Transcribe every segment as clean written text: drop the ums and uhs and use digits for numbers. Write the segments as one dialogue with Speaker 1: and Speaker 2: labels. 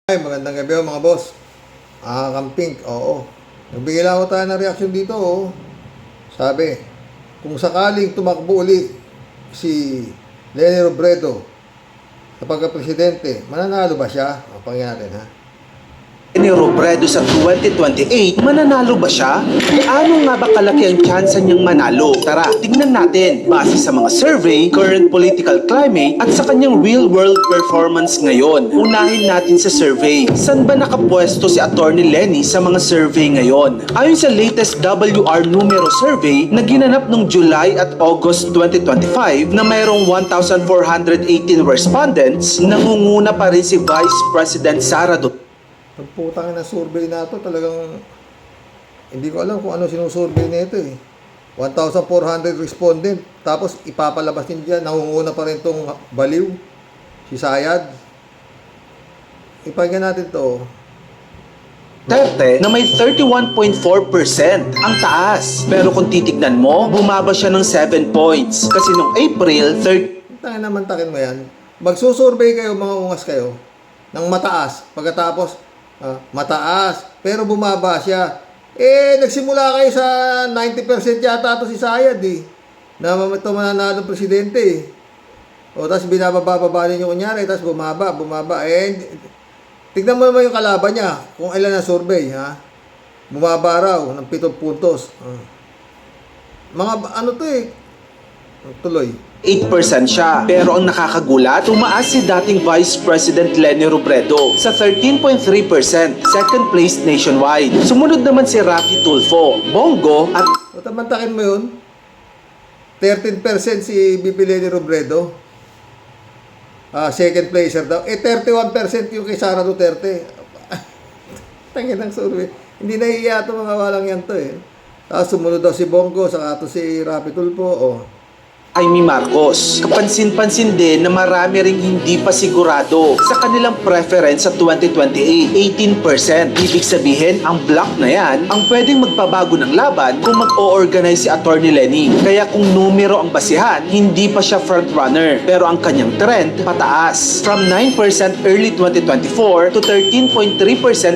Speaker 1: Ay, magandang gabi mga boss. Kamping, oo. Nagbigay lang ako tayo ng reaksyon dito, oh. Sabi, kung sakaling tumakbo uli si Leni Robredo sa pagka-presidente, mananalo ba siya? Pakinggan natin, ha?
Speaker 2: Ni Robredo sa 2028, mananalo ba siya? Ano nga ba kalaki ang tsansa niyang manalo? Tara, tignan natin base sa mga survey, current political climate, at sa kanyang real-world performance ngayon. Unahin natin sa survey. Saan ba nakapwesto si Atty. Leni sa mga survey ngayon? Ayon sa latest WR numero survey na ginanap noong July at August 2025 na mayroong 1,418 respondents, nangunguna pa rin si Vice President Sara Duterte.
Speaker 1: Pagputang na survey na ito, talagang hindi ko alam kung ano sinusurvey na ito, eh. 1,400 respondent. Tapos ipapalabas din dyan, nangunguna pa rin itong baliw, si Sayad. Ipagyan natin to.
Speaker 2: Duterte na may 31.4%. Ang taas. Pero kung titignan mo, bumaba siya ng 7 points. Kasi noong April,
Speaker 1: Tangin naman, takin mo yan. Magsusurvey kayo, mga ungas kayo, ng mataas. Pagkatapos, mataas. Pero bumaba siya. Nagsimula kayo sa 90% yata ito si Sayad, eh. Na ito mananalo presidente, eh. O, tapos binababa ninyo kunyari, tapos bumaba. Tignan mo naman yung kalaban niya, kung ilan na survey, ha? Bumaba raw ng 7 puntos. Mga, ano to, eh. Tuloy.
Speaker 2: 8% siya. Pero ang nakakagulat, tumaas si dating Vice President Leni Robredo sa 13.3%, second place nationwide. Sumunod naman si Raffy Tulfo, Bongo at
Speaker 1: O, tamantakin mo yun. 13% si BP Leni Robredo. Second placer daw. 31% yung kay Sara Duterte. Tangin ng survey. Hindi nahihiya ito, mga walang yan to, eh. Tapos sumunod daw si Bongo, saka ito si Raffy Tulfo.
Speaker 2: Amy Marcos. Kapansin-pansin din na marami ring hindi pa sigurado sa kanilang preference sa 2028. 18%. Ibig sabihin, ang block na yan ang pwedeng magpabago ng laban kung mag-o-organize si Atty. Leni. Kaya kung numero ang basihan, hindi pa siya frontrunner. Pero ang kanyang trend, pataas. From 9% early 2024 to 13.3%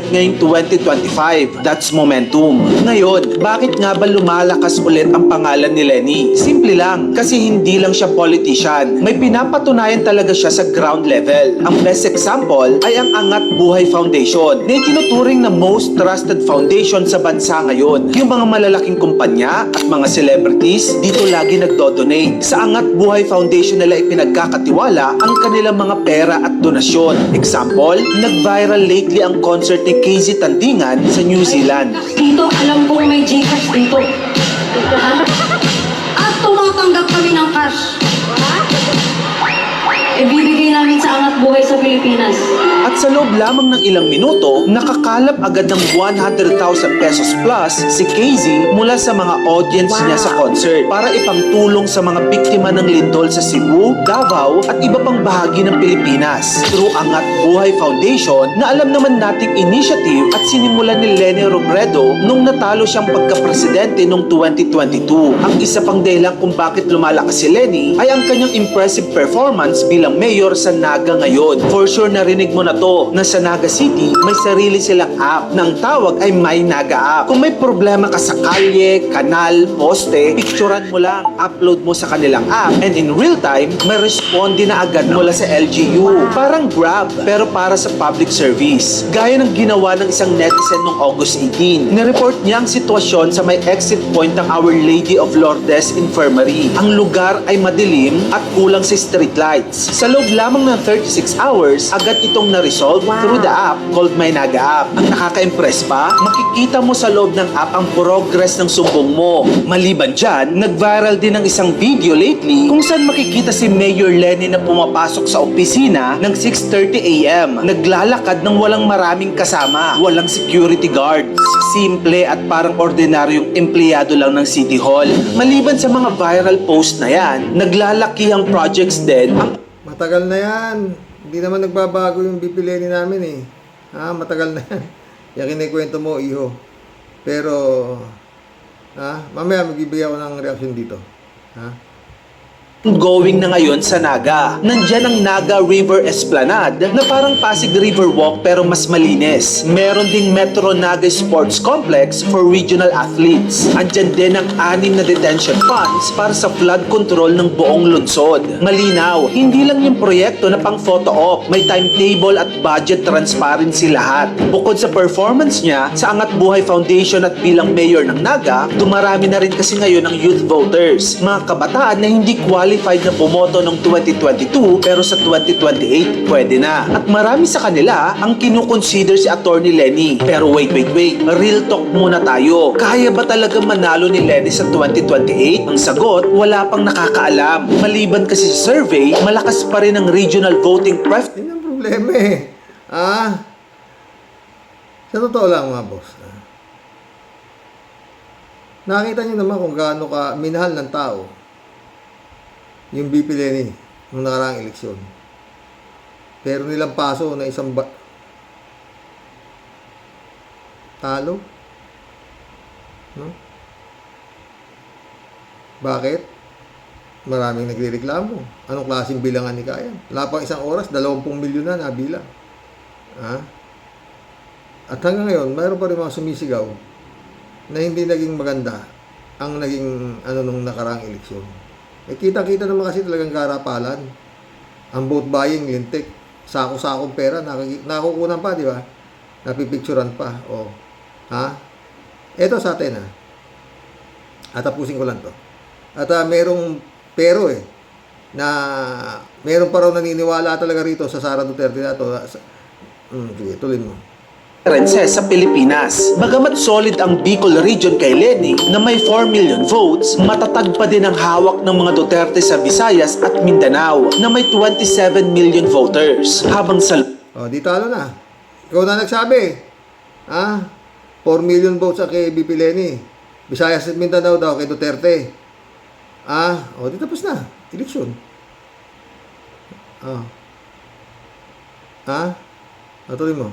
Speaker 2: ngayong 2025. That's momentum. Ngayon, bakit nga ba lumalakas ulit ang pangalan ni Leni? Simple lang, kasi hindi lang siya politician. May pinapatunayan talaga siya sa ground level. Ang best example ay ang Angat Buhay Foundation na itinuturing na most trusted foundation sa bansa ngayon. Yung mga malalaking kumpanya at mga celebrities dito lagi nagdo-donate. Sa Angat Buhay Foundation nila ipinagkakatiwala ang kanilang mga pera at donasyon. Example, nag-viral lately ang concert ni KZ Tandingan sa New Zealand.
Speaker 3: Dito, alam kong may Gcash dito. At tumatanggap kami ng cash. Ibibigay namin sa Angat Buhay sa Pilipinas.
Speaker 2: At sa loob lamang ng ilang minuto, nakakalap agad ng 100,000 pesos plus si KZ mula sa mga audience niya sa concert para ipangtulong sa mga biktima ng lindol sa Cebu, Davao at iba pang bahagi ng Pilipinas. Through Angat Buhay Foundation na alam naman nating initiative at sinimulan ni Leni Robredo nung natalo siyang pagka-presidente noong 2022. Ang isa pang dahilan kung bakit lumalakas si Leni ay ang kanyang impressive performance bilang mayor sa Naga ngayon. For sure narinig mo na to na sa Naga City may sarili silang app na ang tawag ay My Naga App. Kung may problema ka sa kalye, kanal, poste, picturean mo lang, upload mo sa kanilang app and in real time may responde na agad mula sa LGU. Parang Grab pero para sa public service. Gaya ng ginawa ng isang netizen noong August 18. Nireport niya ang sitwasyon sa may exit point ng Our Lady of Lourdes Infirmary. Ang lugar ay madilim at kulang sa street lights. Sa loob lamang ng 36 hours, agad itong na-resolve through the app called My Naga App. Ang nakaka-impress pa, makikita mo sa loob ng app ang progress ng sumbong mo. Maliban dyan, nag-viral din ng isang video lately kung saan makikita si Mayor Leni na pumapasok sa opisina ng 6:30 AM. Naglalakad ng walang maraming kasama, walang security guards. Simple at parang ordinaryong empleyado lang ng City Hall. Maliban sa mga viral post na yan, naglalakihang projects din ang
Speaker 1: Matagal na yan. Hindi naman nagbabago yung BP Leni namin, eh. Matagal na yan. Yung kinikwento mo, iho. Pero, mamaya magbibigay ako ng reaction dito.
Speaker 2: Going na ngayon sa Naga. Nandyan ang Naga River Esplanade na parang Pasig River Walk pero mas malinis. Meron ding Metro Naga Sports Complex for regional athletes. Andyan din ang 6 na detention ponds para sa flood control ng buong lungsod. Malinaw, hindi lang yung proyekto na pang photo op. May timetable at budget transparency lahat. Bukod sa performance niya, sa Angat Buhay Foundation at bilang mayor ng Naga, dumarami na rin kasi ngayon ang youth voters. Mga kabataan na hindi qualified na bumoto noong 2022 pero sa 2028 pwede na. At marami sa kanila ang kinukonsider si Attorney Lenny. Pero wait, real talk muna tayo. Kaya ba talaga manalo ni Lenny sa 2028? Ang sagot, wala pang nakakaalam. Maliban kasi sa survey, malakas pa rin ang regional voting preference.
Speaker 1: Yun ang problema eh. Sa totoo lang mga boss. Nakita nyo naman kung gaano ka minahal ng tao yung BP Lenny nung nakaraang eleksyon. Pero nilang paso na isang talo. No? Bakit? Maraming nagrereklamo. Anong klaseng bilangan ni Kayan? Wala pang isang oras, 20 milyon na nabilang. At hanggang ngayon, mayroon pa rin mga sumisigaw na hindi naging maganda ang naging nung nakaraang eleksyon. Kita-kita naman kasi talagang karapalan. Ang vote buying, lintik. Sako-sakong pera, nakukunan pa, di ba? Napipicturan pa. Ito sa atin, At tapusin ko lang to. At merong pero na meron pa raw naniniwala talaga rito sa Sara Duterte na to. Sige, tuloy mo.
Speaker 2: Sa Pilipinas. Bagamat solid ang Bicol region kay Lenny na may 4 million votes, matatag pa din ang hawak ng mga Duterte sa Visayas at Mindanao na may 27 million voters. Habang sa
Speaker 1: Di talo na. Ikaw na nagsabi. 4 million votes kay BP Lenny. Visayas at Mindanao daw kay Duterte. Di tapos na. Eleksyon. Tuloy mo.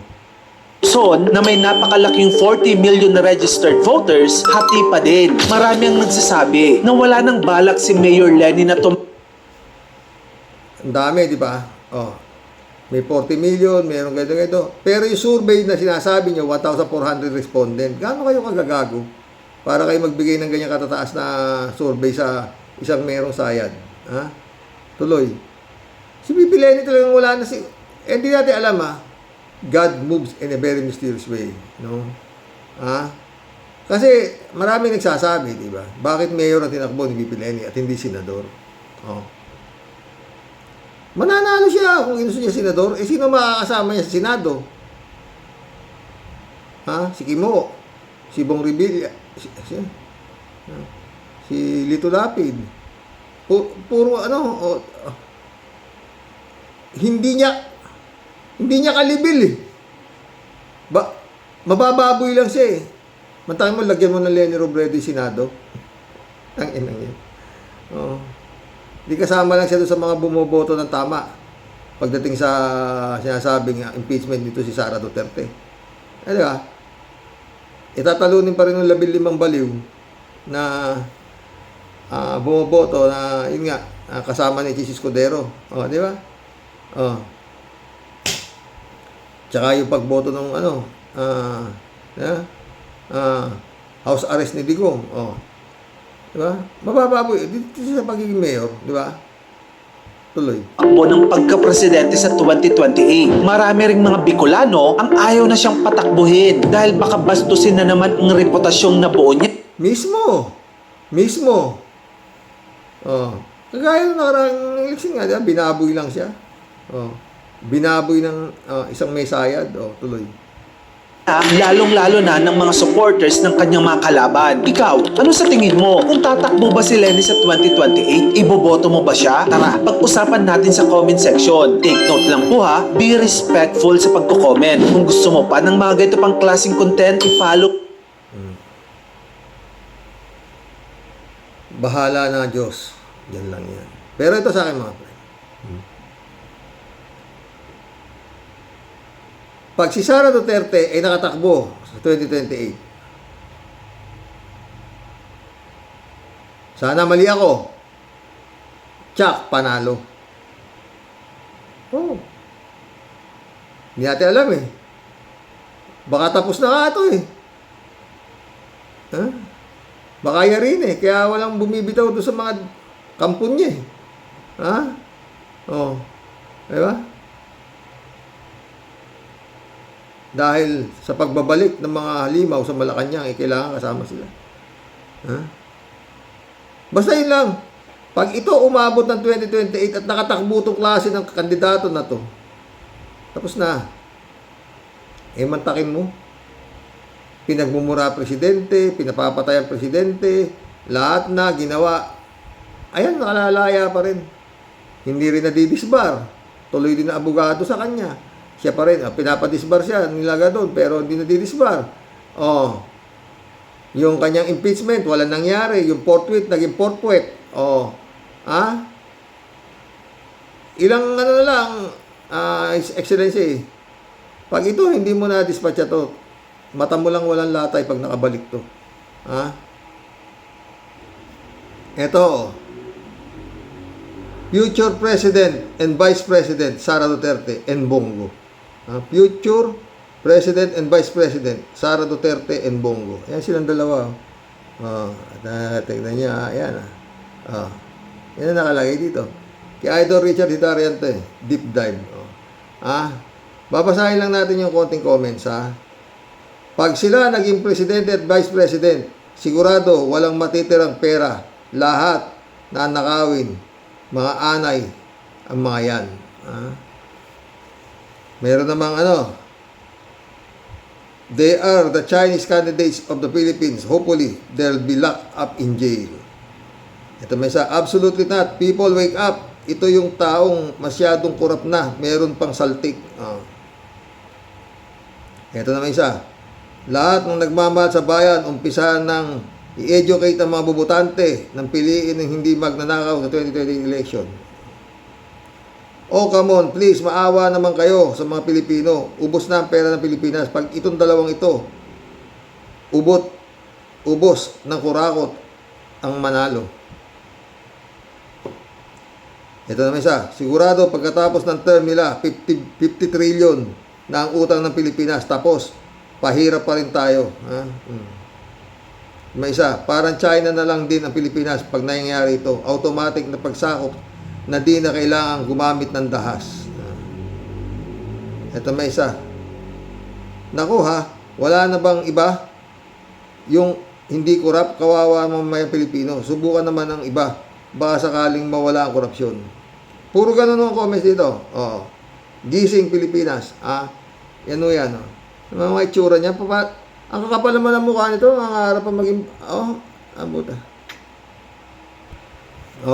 Speaker 2: Luzon na may napakalaking 40 million na registered voters, hati pa din. Marami ang nagsasabi na wala nang balak si Mayor Lenny na
Speaker 1: Ang dami, di ba? May 40 million, mayroong ganito. Pero yung survey na sinasabi nyo, 1,400 respondent. Gaano kayo kagagago para kayo magbigay ng ganyang katataas na survey sa isang merong sayad? Tuloy. Si BP Lenny talagang wala na si... hindi natin alam God moves in a very mysterious way, no? Kasi marami nagsasabi, di ba? Bakit mayor ang tinakbo ni BP Lenny at hindi senador? Mananalo siya kung gusto niya senador. Sino makakasama niya sa Senado? Si Kimo, si Bong Revilla, si Lito Lapid. Puro hindi niya kalibil mabababoy lang siya Mantang mo, lagyan mo ng Lenny Robredo yung Senado. Ang inang yun. Di kasama lang siya doon sa mga bumoboto ng tama pagdating sa sinasabing impeachment nito si Sara Duterte. Di ba? Itatalunin pa rin ng 15 baliw na bumoboto na, yun nga, kasama ni Chis Escudero. Di ba? Tsaka yung pagboto ng house arrest ni Digong. Di ba? Mabababoy. Dito sa pagiging mayor. Di ba? Tuloy.
Speaker 2: Takbo ng pagka-presidente sa 2028. Marami ring mga Bicolano ang ayaw na siyang patakbuhin dahil baka bastusin na naman ang reputasyong nabuo niya.
Speaker 1: Mismo. Kagaya ng nakarang eleksyon nga, diba? Binaboy lang siya. Binaboy ng isang may sayad. Tuloy.
Speaker 2: Lalong-lalo na ng mga supporters ng kanyang mga kalaban. Ikaw, ano sa tingin mo? Kung tatakbo ba si Lenny sa 2028, iboboto mo ba siya? Tara, pag-usapan natin sa comment section. Take note lang po be respectful sa pagko-comment. Kung gusto mo pa ng mga ganito pang klaseng content, i-follow.
Speaker 1: Bahala na Diyos. Yan lang yan. Pero ito sa akin mga friend. Pag si Sara Duterte ay nakatakbo sa 2028, sana mali ako. tsak, panalo. Oh. Hindi natin alam eh. Baka tapos na nga ito eh. Huh? Baka yarin eh. Kaya walang bumibitaw doon sa mga kampon niya eh. Ha? Oh. Diba? Dahil sa pagbabalik ng mga halimaw sa Malacanang, kailangan kasama sila. Ha? Basta yun lang. Pag ito umabot ng 2028 at nakatakbo itong klase ng kandidato na to, tapos na. Mantakin mo. Pinagmumura presidente, pinapapatay ang presidente, lahat na ginawa. Ayan, nakalalaya pa rin. Hindi rin nadidisbar. Tuloy din na abogado sa kanya. Siya pa rin, pinapadisbar siya, nilaga doon, pero hindi nadidisbar. Oh. Yung kanyang impeachment, wala nangyari. Yung forthwith, naging forthwith. Oh. Ha? Ilang ano na lang, Excellency, pag ito hindi mo na dispatcha to, mata mo lang walang latay pag nakabalik to. Ha? Ito, future President and Vice President Sara Duterte and Bongo. Future President and Vice President Sara Duterte and Bongo. Yan silang dalawa. Tignan niya. Yan. Yan ang nakalagay dito. Kay Idol Richard Hidariante, deep dive. Babasahin lang natin yung konting comments, ha. Pag sila naging presidente at vice president, sigurado walang matitirang pera. Lahat na nakawin, mga anay, ang mga yan. Meron namang they are the Chinese candidates of the Philippines. Hopefully, they'll be locked up in jail. Ito may isa, absolutely not. People wake up. Ito yung taong masyadong kurap na. Meron pang saltik. Ito na may isa. Lahat ng nagmamahal sa bayan, umpisa ng i-educate ang mga bubutante ng piliin ng hindi magnanakaw sa 2020 election. Oh, come on, please, maawa naman kayo sa mga Pilipino. Ubos na ang pera ng Pilipinas. Pag itong dalawang ito, ubos ng kurakot ang manalo. Ito naman isa. Sigurado pagkatapos ng term nila, 50 trillion na ang utang ng Pilipinas. Tapos, pahirap pa rin tayo. May isa. Parang China na lang din ang Pilipinas pag nangyayari ito. Automatic na pagsakop na di na kailangan gumamit ng dahas. Ito may isa. Naku ha, wala na bang iba? Yung hindi korap, kawawa ang mga Pilipino. Subukan naman ng iba. Baka sakaling mawala ang korupsyon. Puro ganun ang comments dito. Oo. Gising Pilipinas. Yan o yan. Mga itsura niya. Ang kakapal naman ang mukha nito. Ang harap pa maging... buta.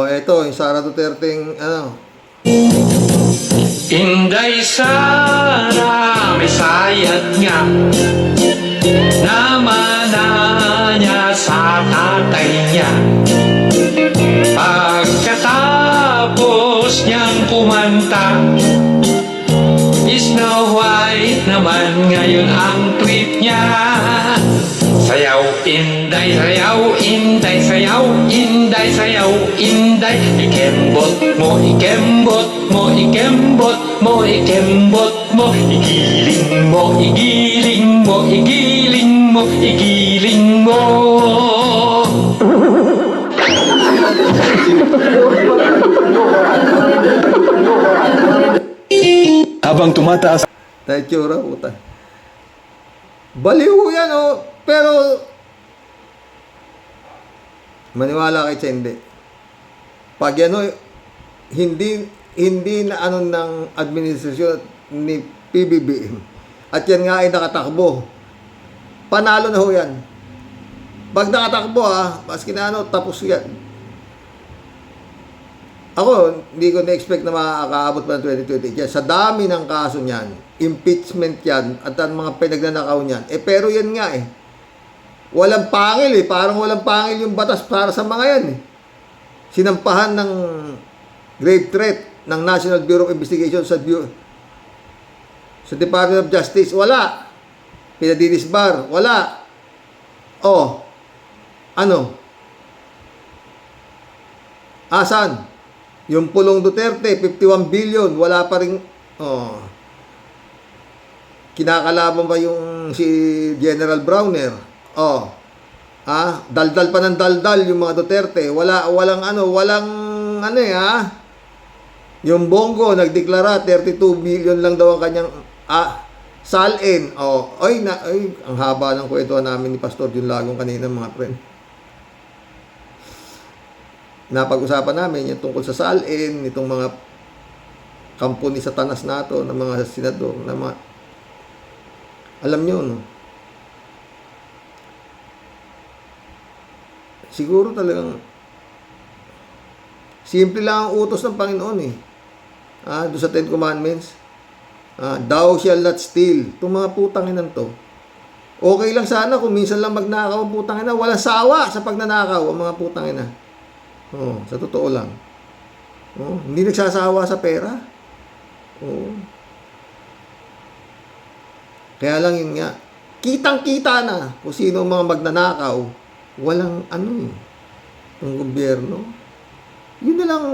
Speaker 1: Eto. Yung Sara Duterte'ng
Speaker 4: Inday Sara, may sayad nga namana niya sa tatay niya. Pagkatapos niyang kumanta, Snow White naman ngayon ang tweet niya. Sayaw, Inday, sayaw, Inday, sayaw, Inday, sayaw, Inday. Ikembot mo, ikembot mo, ikembot mo, ikembot mo. Igiling mo, igiling mo, igiling mo, igiling mo.
Speaker 2: Habang tumataas
Speaker 1: Itsura, puta. Baliw yan, Pero, maniwala kay Chende. Pag hindi na ng administrasyon ni PBBM, at yan nga ay nakatakbo, panalo na ho yan. Pag nakatakbo, maski na tapos yan. Ako, hindi ko na-expect na makakaabot pa ng 2020 yan. Sa dami ng kaso niyan, impeachment yan, at ang mga pinagnanakaw niyan. Pero yan nga walang pangil Parang walang pangil yung batas para sa mga yan Sinampahan ng grave threat ng National Bureau of Investigation sa Department of Justice. Wala. Pinadinisbar. Wala. Asan? Yung Pulong Duterte, 51 billion, wala pa rin, kinakalaban pa yung si General Browner. Daldal pa ng daldal yung mga Duterte. Walang Yung Bongo, nagdeklara, 32 billion lang daw ang kanyang, salin. Ang haba ng kwentuhan namin ni Pastor Jun Lagong kanina, mga friend. Napag-usapan namin yung tungkol sa salin, itong mga kampo ni Satanas nato, ng mga senador, na mga, alam nyo, no? Siguro talagang simple lang ang utos ng Panginoon doon sa Ten Commandments. Thou shall not steal. Itong mga putang inan to. Okay lang sana kung minsan lang magnakaw ang putang ina. Walang sawa sa pagnanakaw ang mga putang ina. Sa totoo lang. Hindi nagsasawa sa pera. Kaya lang yun nga. Kitang-kita na kung sino ang mga magnanakaw. Walang ang gobyerno. Yun na lang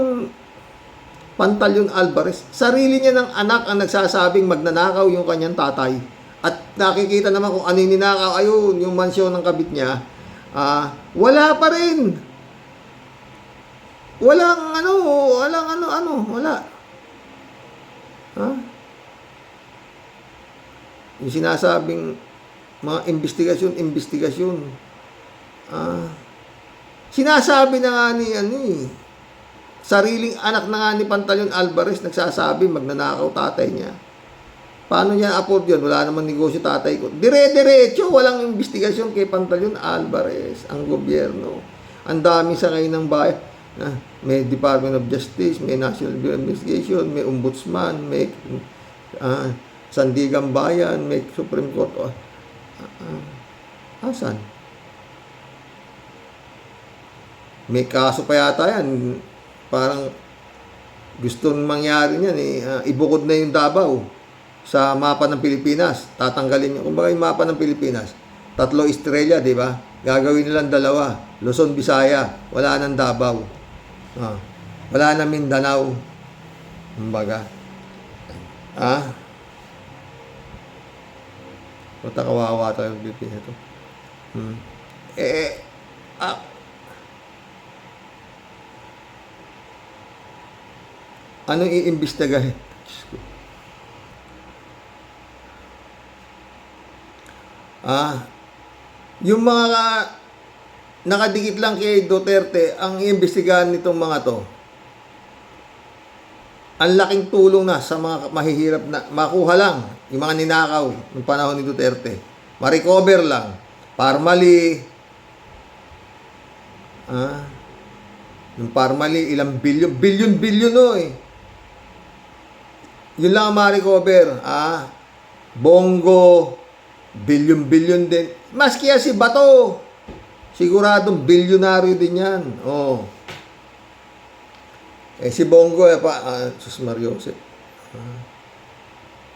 Speaker 1: Pantaleon Alvarez. Sarili niya ng anak ang nagsasabing magnanakaw yung kanyang tatay. At nakikita naman kung ano yung ninakaw. Ayun, yung mansyon ng kabit niya. Wala pa rin. Wala. Yung sinasabing mga investigasyon. Sinasabi na nga ni sariling anak na nga ni Pantaleon Alvarez nagsasabi magnanakaw tatay niya. Paano niya afford yun? Wala namang negosyo tatay ko. Dire-diretso, walang investigasyon kay Pantaleon Alvarez, ang gobyerno. Ang dami sa ngayon ng bayan. May Department of Justice, may National Bureau of Investigation, may Ombudsman, may Sandigang Bayan, may Supreme Court. Asan? May kaso pa yata yan. Parang gusto mangyari niyan ibukod na yung Davao sa mapa ng Pilipinas. Tatanggalin niyo. Kumbaga yung mapa ng Pilipinas, 3 estrella, di ba? Gagawin nilang 2. Luzon, Visaya. Wala nang Davao. Wala nang Mindanao. Kumbaga. Punta kawawa tayo ng Pilipinas ito. Anong iimbestigahin? Yung mga nakadikit lang kay Duterte, ang iimbestigahan nitong mga to, ang laking tulong na sa mga mahihirap na makuha lang yung mga ninakaw ng panahon ni Duterte. Ma-recover lang. Parmali. Yung Parmali, ilang billion Yun lang ang ma-recover. Bongo, billion din. Maski si Bato, siguradong bilyonaryo din yan. Si Bongo, Sus Mariosep.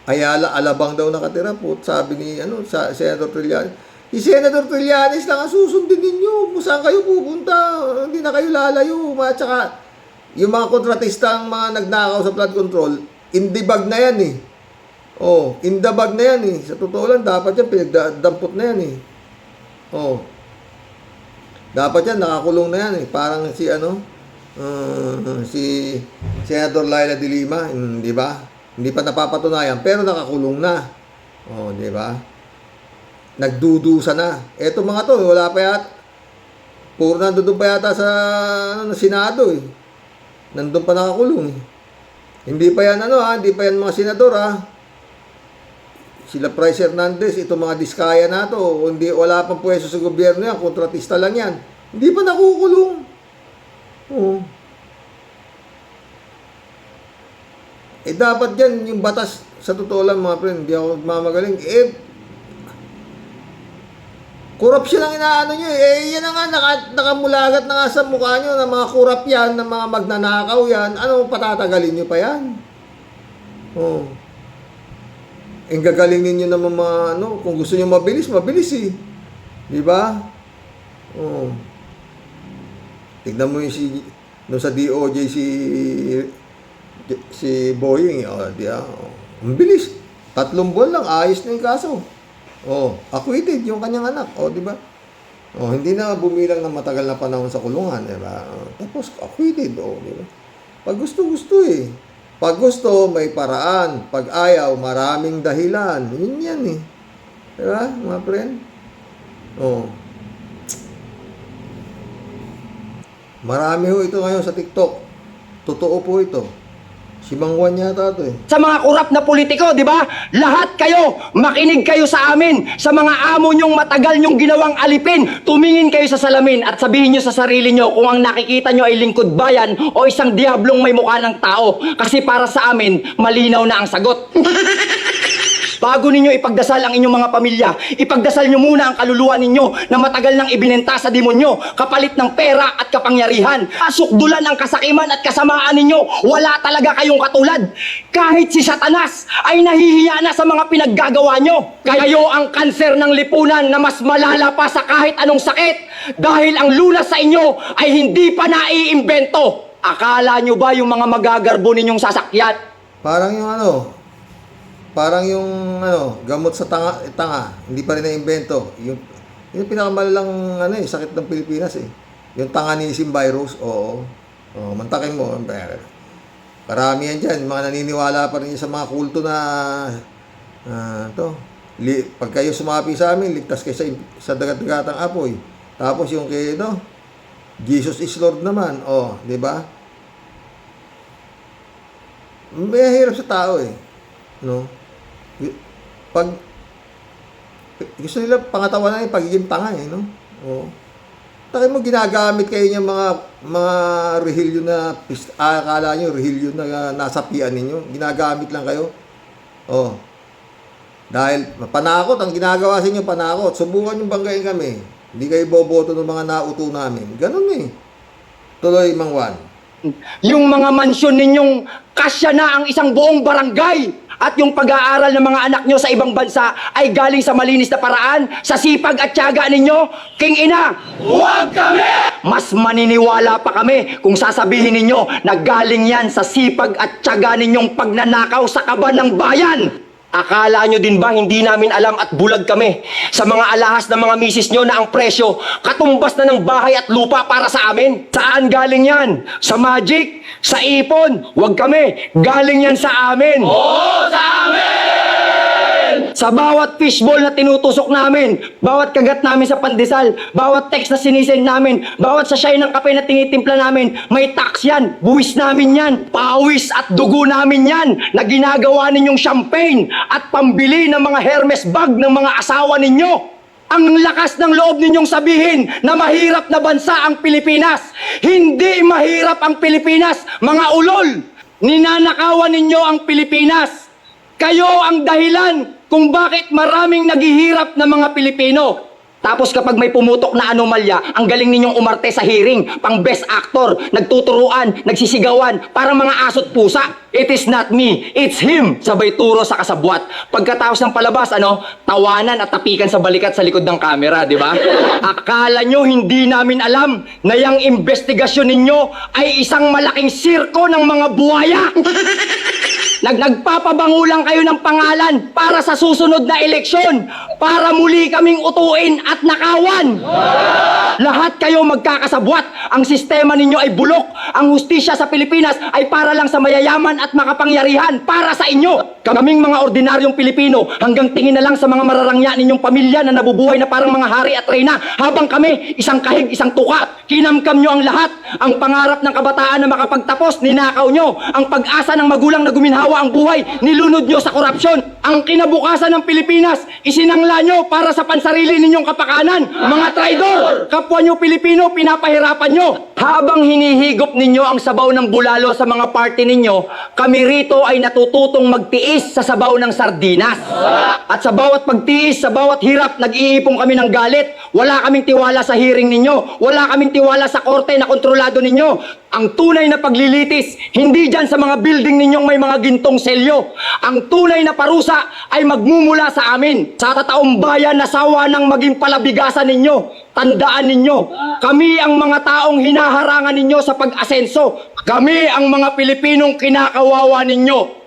Speaker 1: Ayala, Alabang daw nakatira po. Sabi ni, sa Senator Trillanes. Si Senator Trillanes lang ang susundin ninyo. Kung saan kayo pupunta, hindi na kayo lalayo. At saka, yung mga kontratista ang mga nagnakaw sa flood control, in the bag na yan in the bag na yan Sa totoo lang, dapat yan, pinagdampot na yan Dapat yan, nakakulong na yan Parang si si Senator Laila de Lima, di ba? Hindi pa napapatunayan, pero nakakulong na. Di ba? Nagdudusa na. Eto mga to, wala pa yata. Puro nandun pa yata sa Senado Nandun pa nakakulong Hindi pa yan hindi pa yan mga senador Sila Bryce Hernandez, itong mga diskaya na to, wala pang pwesto sa gobyerno yan, kontratista lang yan. Hindi pa nakukulong. Dapat yan, yung batas, sa totoo lang mga friend, hindi ako mamagaling, korupsyon ang inaano nyo yan na nga, nakamulagat na nga sa mukha nyo ng mga kurap yan, ng mga magnanakaw yan, patatagalin nyo pa yan? Gagaling ninyo naman mga kung gusto nyo mabilis di ba? Tignan mo yung Nung sa DOJ si Boying, ang bilis. 3 buwan lang, ayos na yung kaso. Acquitted yung kanyang anak, di ba? Hindi na bumilang ng matagal na panahon sa kulungan, di ba? Tapos acquitted, di ba? Pag gusto eh. Pag gusto, may paraan. Pag ayaw, maraming dahilan. Yun yan eh. Di ba, mga friend? Marami ho ito ngayon sa TikTok. Totoo po ito. Si Mang Juan yata ito eh.
Speaker 5: Sa mga kurap na politiko, di ba? Lahat kayo, makinig kayo sa amin. Sa mga amo nyong matagal nyong ginawang alipin, tumingin kayo sa salamin at sabihin nyo sa sarili nyo kung ang nakikita nyo ay lingkod bayan o isang diablong may mukha ng tao. Kasi para sa amin, malinaw na ang sagot. Bago ninyo ipagdasal ang inyong mga pamilya, ipagdasal nyo muna ang kaluluwa ninyo na matagal nang ibinenta sa demonyo, kapalit ng pera at kapangyarihan. Pasukdulan ang kasakiman at kasamaan ninyo, wala talaga kayong katulad. Kahit si Satanas ay nahihiya na sa mga pinaggagawa nyo. Kayo ang kanser ng lipunan na mas malala pa sa kahit anong sakit dahil ang lunas sa inyo ay hindi pa naiimbento. Akala nyo ba yung mga magagarbo ninyong sasakyan?
Speaker 1: Parang yung gamot sa tanga, hindi pa rin na-invento. Yung pinakamalalang sakit ng Pilipinas eh. Yung tanganism virus, mantakin mo. Parami yan dyan, mga naniniwala pa rin sa mga kulto na pag kayo sumapi sa amin, ligtas kayo sa dagat-dagatang apoy. Tapos yung kay Jesus is Lord naman, di ba? May hirap sa tao eh. Pag gusto nila pangatawanan yung pagiging tanga eh, Takay mo ginagamit kayo ng mga rehilyo na akala nyo rehilyo na nasapian ninyo, ginagamit lang kayo. Dahil panakot ang ginagawa sa inyo, panakot. Subukan yung banggain kami. Hindi kayo boboto ng mga nauto namin. Ganun eh. Tuloy, Mang Juan.
Speaker 5: Yung mga mansyon ninyong kasya na ang isang buong barangay. At yung pag-aaral ng mga anak nyo sa ibang bansa ay galing sa malinis na paraan, sa sipag at tiyaga ninyo. King Ina, huwag kami! Mas maniniwala pa kami kung sasabihin ninyo na galing yan sa sipag at tiyaga ninyong pagnanakaw sa kaban ng bayan. Akala nyo din ba hindi namin alam at bulag kami sa mga alahas ng mga misis nyo na ang presyo katumbas na ng bahay at lupa para sa amin? Saan galing yan? Sa magic? Sa ipon? Huwag kami. Galing yan sa amin. Oo, sa amin! Sa bawat fishball na tinutusok namin, bawat kagat namin sa pandesal, bawat text na sinisend namin, bawat sachet ng kape na tinitimpla namin, may tax yan. Buwis namin yan. Pawis at dugo namin yan na ginagawa ninyong champagne at pambili ng mga Hermes bag ng mga asawa ninyo. Ang lakas ng loob ninyong sabihin na mahirap na bansa ang Pilipinas. Hindi mahirap ang Pilipinas, mga ulol. Ninanakawan ninyo ang Pilipinas. Kayo ang dahilan kung bakit maraming naghihirap na mga Pilipino. Tapos kapag may pumutok na anomalya, ang galing ninyong umarte sa hearing, pang best actor, nagtuturuan, nagsisigawan, parang mga aso't pusa. It is not me, it's him. Sabay turo sa kasabwat. Pagkatapos ng palabas, tawanan at tapikan sa balikat sa likod ng kamera, di ba? Akala nyo hindi namin alam na yung investigasyon ninyo ay isang malaking sirko ng mga buhaya. Nagpapabango lang kayo ng pangalan para sa susunod na eleksyon, para muli kaming utuin at nakawan. Lahat kayo magkakasabwat. Ang sistema ninyo ay bulok. Ang hustisya sa Pilipinas ay para lang sa mayayaman at makapangyarihan, para sa inyo. Kaming mga ordinaryong Pilipino, hanggang tingin na lang sa mga mararangya ninyong pamilya na nabubuhay na parang mga hari at reyna, habang kami, isang kahig, isang tuka. Kinamkam nyo ang lahat. Ang pangarap ng kabataan na makapagtapos, ninakaw nyo. Ang pag-asa ng magulang na guminhawa ang buhay, nilunod nyo sa korupsyon. Ang kinabukasan ng Pilipinas, isinangla nyo para sa pansarili ninyong kapakanan. Mga traidor! Kapwa nyo Pilipino, pinapahirapan nyo. Habang hinihigop ninyo ang sabaw ng bulalo sa mga party ninyo, kami rito ay natututong magtiis sa sabaw ng sardinas. At sa bawat pagtiis, sa bawat hirap, nag-iipong kami ng galit. Wala kaming tiwala sa hearing ninyo. Wala kaming tiwala sa korte na kontrolado ninyo. Ang tunay na paglilitis, hindi dyan sa mga building ninyong may mga gintong selyo. Ang tunay na parusa ay magmumula sa amin. Sa kataong bayan na sawa ng maging palabigasan ninyo. Tandaan ninyo, kami ang mga taong hinaharangan ninyo sa pag-asenso. Kami ang mga Pilipinong kinakawawa ninyo.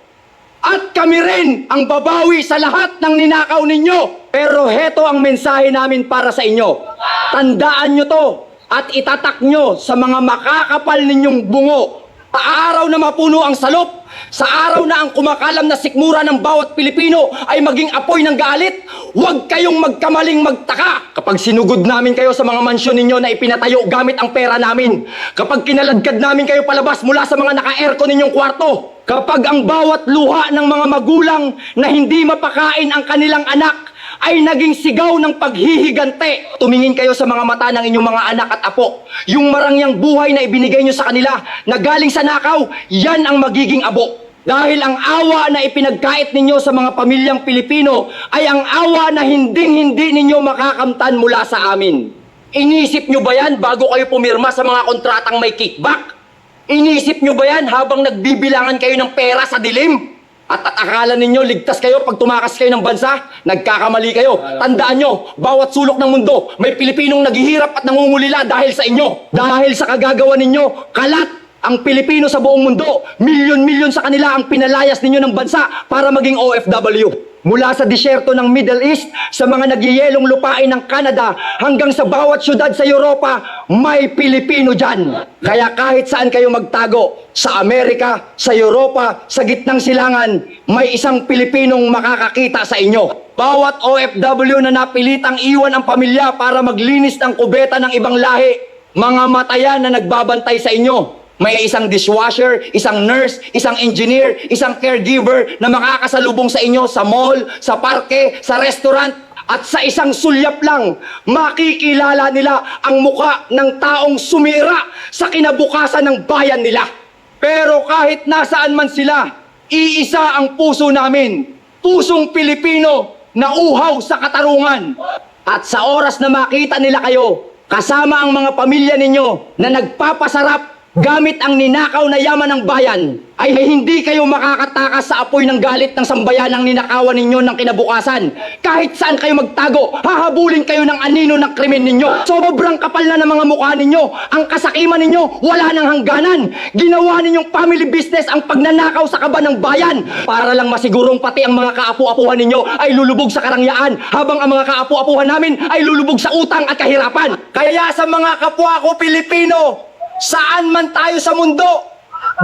Speaker 5: At kami rin ang babawi sa lahat ng ninakaw ninyo. Pero heto ang mensahe namin para sa inyo. Tandaan nyo to at itatak nyo sa mga makakapal ninyong bungo. Sa araw na mapuno ang salop, sa araw na ang kumakalam na sikmura ng bawat Pilipino ay maging apoy ng galit, huwag kayong magkamaling magtaka kapag sinugod namin kayo sa mga mansyon ninyo na ipinatayo gamit ang pera namin. Kapag kinaladkad namin kayo palabas mula sa mga naka-aircon ninyong kwarto. Kapag ang bawat luha ng mga magulang na hindi mapakain ang kanilang anak ay naging sigaw ng paghihigante. Tumingin kayo sa mga mata ng inyong mga anak at apo. Yung marangyang buhay na ibinigay nyo sa kanila na galing sa nakaw, yan ang magiging abo. Dahil ang awa na ipinagkait ninyo sa mga pamilyang Pilipino ay ang awa na hinding-hindi ninyo makakamtan mula sa amin. Inisip nyo ba yan bago kayo pumirma sa mga kontratang may kickback? Inisip nyo ba yan habang nagbibilangan kayo ng pera sa dilim? At akala ninyo, ligtas kayo pag tumakas kayo ng bansa? Nagkakamali kayo. Tandaan nyo, bawat sulok ng mundo, may Pilipinong naghihirap at nangungulila dahil sa inyo. Dahil sa kagagawa ninyo, kalat ang Pilipino sa buong mundo. Milyon-milyon sa kanila ang pinalayas ninyo ng bansa para maging OFW. Mula sa disyerto ng Middle East, sa mga nagyayelong lupain ng Canada, hanggang sa bawat syudad sa Europa, may Pilipino dyan. Kaya kahit saan kayo magtago, sa Amerika, sa Europa, sa gitnang silangan, may isang Pilipinong makakakita sa inyo. Bawat OFW na napilitang iwan ang pamilya para maglinis ng kubeta ng ibang lahi, mga matayan na nagbabantay sa inyo. May isang dishwasher, isang nurse, isang engineer, isang caregiver na makakasalubong sa inyo sa mall, sa parke, sa restaurant, at sa isang sulyap lang, makikilala nila ang muka ng taong sumira sa kinabukasan ng bayan nila. Pero kahit nasaan man sila, iisa ang puso namin, pusong Pilipino na uhaw sa katarungan. At sa oras na makita nila kayo, kasama ang mga pamilya ninyo na nagpapasarap gamit ang ninakaw na yaman ng bayan, ay hindi kayo makakatakas sa apoy ng galit ng sambayanang ninakawan ninyo ng kinabukasan. Kahit saan kayo magtago, hahabulin kayo ng anino ng krimen ninyo. Sobrang kapal na ng mga mukha ninyo. Ang kasakiman ninyo, wala nang hangganan. Ginawa ninyong family business ang pagnanakaw sa kaban ng bayan para lang masigurong pati ang mga kaapu-apuhan ninyo ay lulubog sa karangyaan, habang ang mga kaapu-apuhan namin ay lulubog sa utang at kahirapan. Kaya sa mga kapwa ko Pilipino, saan man tayo sa mundo,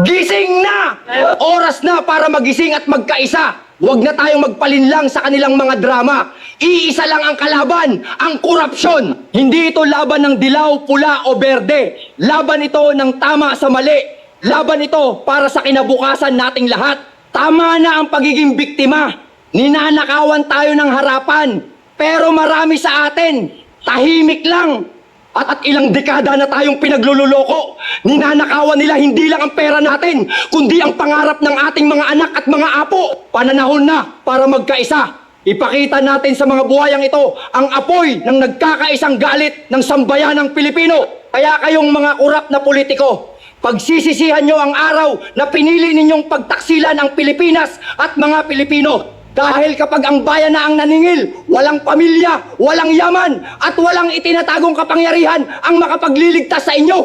Speaker 5: gising na! Oras na para magising at magkaisa. Huwag na tayong magpalinlang sa kanilang mga drama. Iisa lang ang kalaban, ang korupsyon. Hindi ito laban ng dilaw, pula o berde. Laban ito ng tama sa mali. Laban ito para sa kinabukasan nating lahat. Tama na ang pagiging biktima. Ninanakawan tayo ng harapan. Pero marami sa atin, tahimik lang. At ilang dekada na tayong pinaglululoko. Ninanakawan nila hindi lang ang pera natin, kundi ang pangarap ng ating mga anak at mga apo. Pananahon na para magkaisa. Ipakita natin sa mga buhayang ito ang apoy ng nagkakaisang galit ng sambayanang Pilipino. Kaya kayong mga kurap na politiko, pagsisisihan nyo ang araw na pinili ninyong pagtaksilan ang Pilipinas at mga Pilipino. Dahil kapag ang bayan na ang naningil, walang pamilya, walang yaman, at walang itinatagong kapangyarihan ang makapagliligtas sa inyo.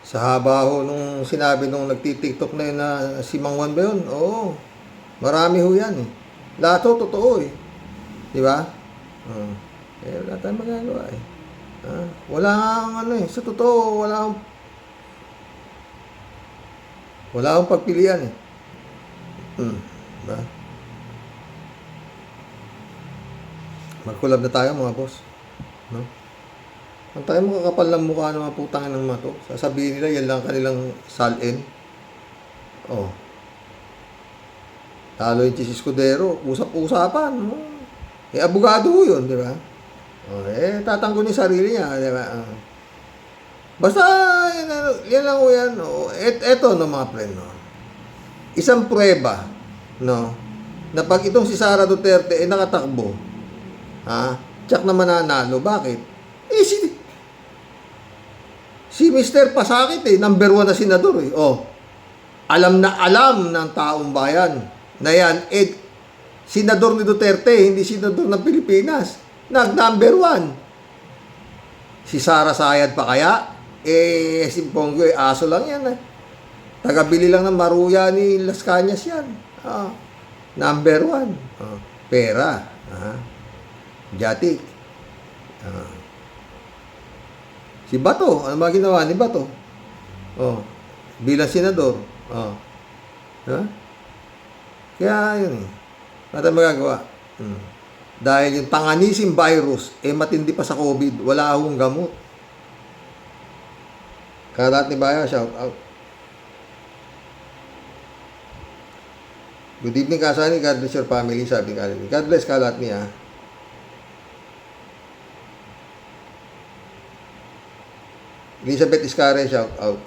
Speaker 1: Sa haba ho nung sinabi nung nagtitiktok na yun na si Mang Juan ba yun? Oo. Marami ho yan eh. Lahat ho totoo eh. Di ba? Wala tayong magagawa eh. Wala nga ano eh. Sa totoo, wala akong pagpilian eh. Diba? Magkulab na tayo mga boss. No? Ang tayo makakapal ng mukha ng mga putang ng mga to. Sasabihin nila, yan lang kanilang salin. Oh. Talo yung Chis Escudero. Usap-usapan. No? Eh, abogado yun, di ba? Oh, tatanggol yung sarili niya, di ba? Basta, yan lang o yan. Oh. Eto, no, mga friend, no? Isang prueba, no, na pag itong si Sara Duterte ay nakatakbo, tsak na mananalo. Bakit? Si Mr. Pasakit number 1 na senador alam na alam ng taong bayan na yan, senador ni Duterte, hindi senador ng Pilipinas. Nag-number 1. Si Sara Sayad pa kaya? Si Bongo, aso lang yan. Tagabili lang ng maruya ni Las Cañas yan. Number 1. Pera. Jatik. Si Bato, ano mga ginawa ni Bato? Bilang senador. Kaya yun. Ano magagawa? Dahil yung Panganisim virus, matindi pa sa COVID, wala akong gamot. Kalat ni Baya, shout out. Good evening, Kasani. God bless your family, sabi ni Kalat. God bless Kalat niya. Elizabeth Iscare, shout out.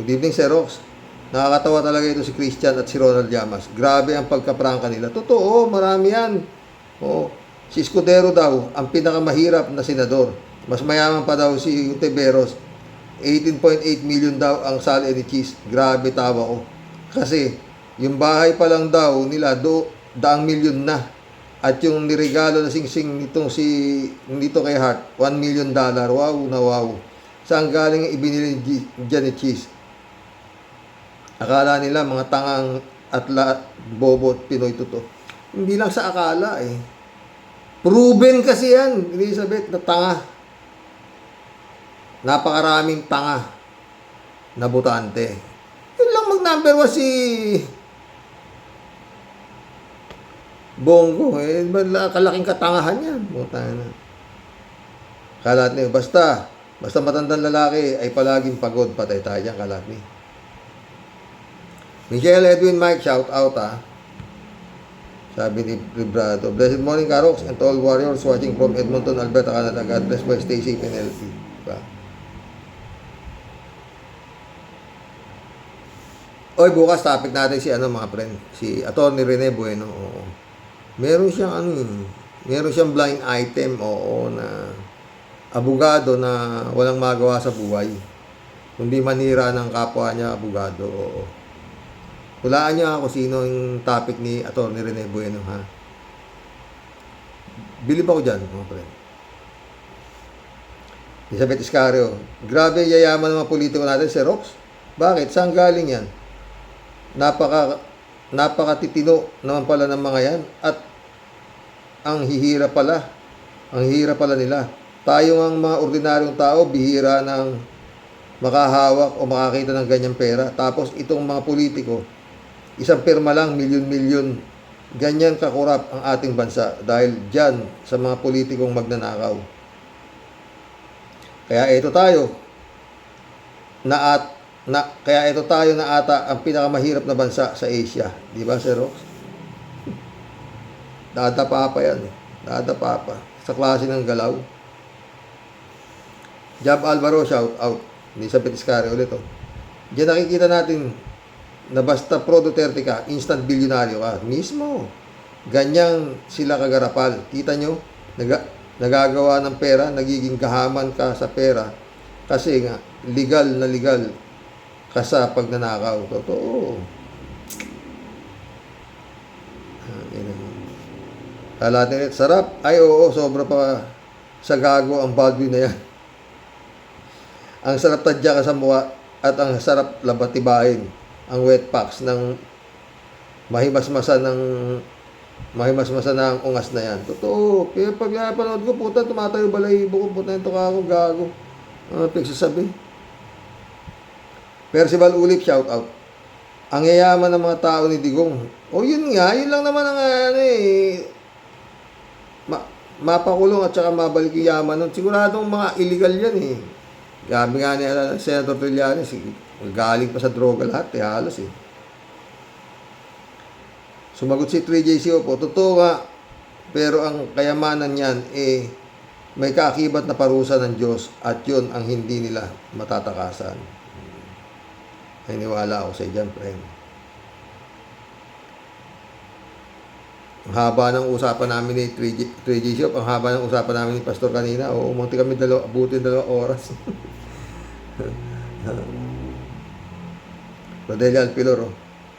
Speaker 1: Good evening, Sir Rox. Nakakatawa talaga ito si Christian at si Ronald Llamas. Grabe ang pagkaprangka nila. Totoo, marami yan. Si Escudero daw, ang pinakamahirap na senador. Mas mayaman pa daw si Utiveros. 18.8 million daw ang salary ni Cheese. Grabe, tawa ko. Kasi, yung bahay pa lang daw nila, daang milyon na. At yung niregalo na sing-sing nito kay Hart, $1 million. Wow na wow. Saan galing ang ibinili dyan ni Cheese? Akala nila mga tangang atla, bobo at Pinoy totoo. Hindi lang sa akala Proven kasi yan, Elizabeth, na tanga. Napakaraming tanga na butante. Yun lang mag-number 1 si Bongo. Kalaking katangahan yan. Kalat niyo, basta matandang lalaki ay palaging pagod. Patay tayo dyan, kalat niyo. Michelle Edwin Mike, shout out Sabi ni Librado. Blessed morning, Karox, and to all warriors watching from Edmonton, Alberta, Canada. God bless, boy. Stay safe and healthy. Diba? Oy, bukas topic natin si mga friend. Si Atty. Rene Bueno. Oo. Meron siyang blind item, na abogado na walang magawa sa buhay. Kundi manira ng kapwa niya, abogado. Oo. Hulaan niyo ako sino yung topic ni Atty. Rene Bueno, ha? Bilib ako dyan, mga friend. Elizabeth Iscario. Grabe yayaman ng mga politiko natin, Sir Rox. Bakit? Saan galing yan? Napakatitino naman pala ng mga yan. At ang hihira pala nila. Tayo ang mga ordinaryong tao, bihira ng makahawak o makakita ng ganyang pera. Tapos itong mga politiko, isang pirma lang, milyon-milyon. Ganyan kakurap ang ating bansa dahil dyan sa mga politikong magnanakaw. Kaya ito tayo na ata ang pinakamahirap na bansa sa Asia. Di ba, Sir Rox? Dadapa pa yan. Dadapa pa. Sa klase ng galaw. Jab Alvaro, shout out. Elizabeth Iscare ulit. Diyan nakikita natin na basta pro Duterte ka, instant bilyonaryo ka. Mismo. Ganyang sila kagarapal. Kita nyo? Nagagawa ng pera, nagiging kahaman ka sa pera. Kasi nga, legal na legal ka sa pagnanakaw. Totoo. Kalatin, sarap. Ay, oo, sobra pa sa gago ang Baldwin na yan. Ang sarap tadya ka sa mukha at ang sarap labatibahin ang wet packs ng mahimasmasa na ang ungas na yan. Totoo. Kaya pag napanood ko, puta, tumatayo balahibo ko, puta, ito ka ako, gago. Ano pagsasabi? Percival Ulip, shout out. Ang yayaman ng mga tao ni Digong. Yun nga, yun lang naman ang mapakulong at saka mabalik yung yaman nun. Siguradong mga illegal yan Gabi nga ni Senator Trillanes, galing pa sa droga lahat, halos Sumagot si 3JCO po, totoo nga, pero ang kayamanan niyan, may kaakibat na parusa ng Diyos at yun ang hindi nila matatakasan. Ay niwala ako sa dyan, friend. Ang haba ng usapan namin ni 3G Shop, ang haba ng usapan namin ni Pastor kanina, umunti kami abutin 2 oras. Rodelia Alpilor,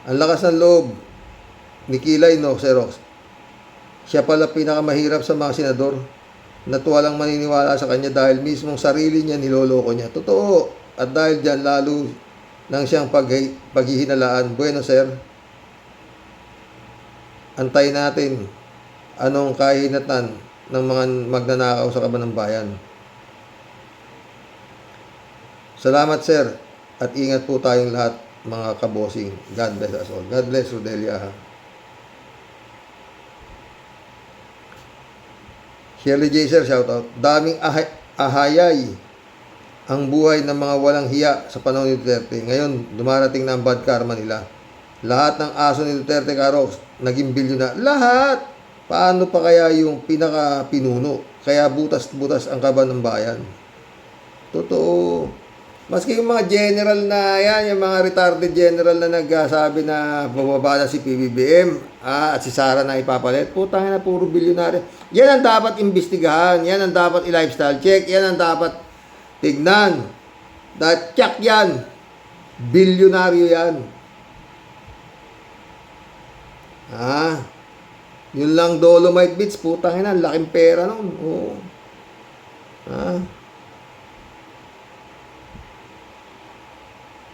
Speaker 1: ang lakas ng loob ni Kilay, no, Xerox. Siya pala pinakamahirap sa mga senador na walang maniniwala sa kanya dahil mismong sarili niya niloloko niya. Totoo. At dahil dyan, lalo nang siyang paghihinalaan. Bueno, sir, antay natin anong kahinatan ng mga magnanakaw sa kaban ng bayan. Salamat, sir. At ingat po tayong lahat, mga kabosing. God bless us all. God bless Rodelia. Shirley J. Sir, shoutout. Daming ahayay ang buhay ng mga walang hiya sa panahon ni Duterte. Ngayon, dumarating na ang bad karma nila. Lahat ng aso ni Duterte, Karox, naging bilyonar. Lahat! Paano pa kaya yung pinaka-pinuno? Kaya butas-butas ang kaban ng bayan. Totoo. Maski yung mga general na yan, yung mga retarded general na nagsabi na bababa na si PBBM at si Sara na ipapalit, putang na puro bilyonaryo. Yan ang dapat imbestigahan, yan ang dapat i-lifestyle check, yan ang dapat tignan. Dahil check yan. Bilyonaryo yan. Yun lang Dolomite Beach, putang ina, laking pera nun. Oo.